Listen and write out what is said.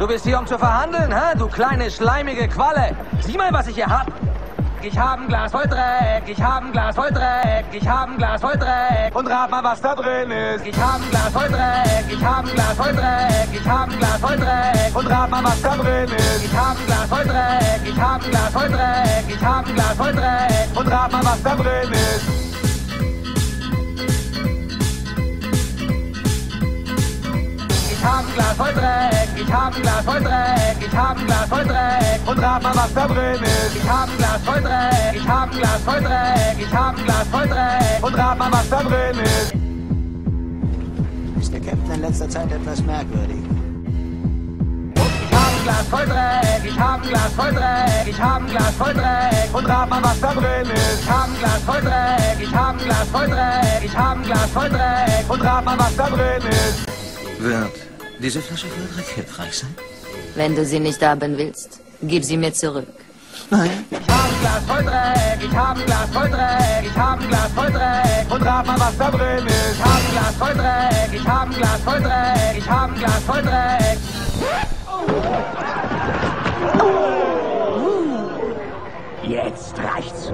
Du bist hier, um zu verhandeln, hä? Du kleine, schleimige Qualle. Sieh mal, was ich hier hab. Ich hab ein Glas voll Dreck, ich hab ein Glas voll Dreck, ich hab ein Glas voll Dreck. Und rat mal, was da drin ist. Ich hab ein Glas voll Dreck, ich hab ein Glas voll Dreck, ich hab ein Glas voll Dreck. Und rat mal, was da drin ist. Ich hab ein Glas voll Dreck, ich hab ein Glas voll Dreck, ich hab ein Glas voll Dreck. Und rat mal, was da drin ist. Ich hab ein Glas voll Dreck, ich hab ein Glas voll Dreck, ich hab ein Glas voll Dreck. Und rat mal, was da drin ist. Ich hab ein Glas voll Dreck, ich hab ein Glas voll Dreck, ich hab ein Glas voll Dreck. Und rat mal, was da drin ist. Ist der Captain in letzter Zeit etwas merkwürdig? Ich hab ein Glas voll Dreck, ich hab ein Glas voll Dreck, ich hab ein Glas voll Dreck. Und rat mal, was da drin ist. Ich hab ein Glas voll Dreck, ich hab ein Glas voll Dreck, ich hab ein Glas voll Dreck. Und rat mal, was da drin ist. Wird diese Flasche voll Dreck hilfreich sein? Wenn du sie nicht haben willst, gib sie mir zurück. Nein. Ich hab ein Glas voll Dreck, ich hab ein Glas voll Dreck, ich hab ein Glas voll Dreck. Und rat mal, was da drin ist. Ich hab ein Glas voll Dreck, ich hab ein Glas voll Dreck, ich hab ein Glas voll Dreck. Jetzt reicht's.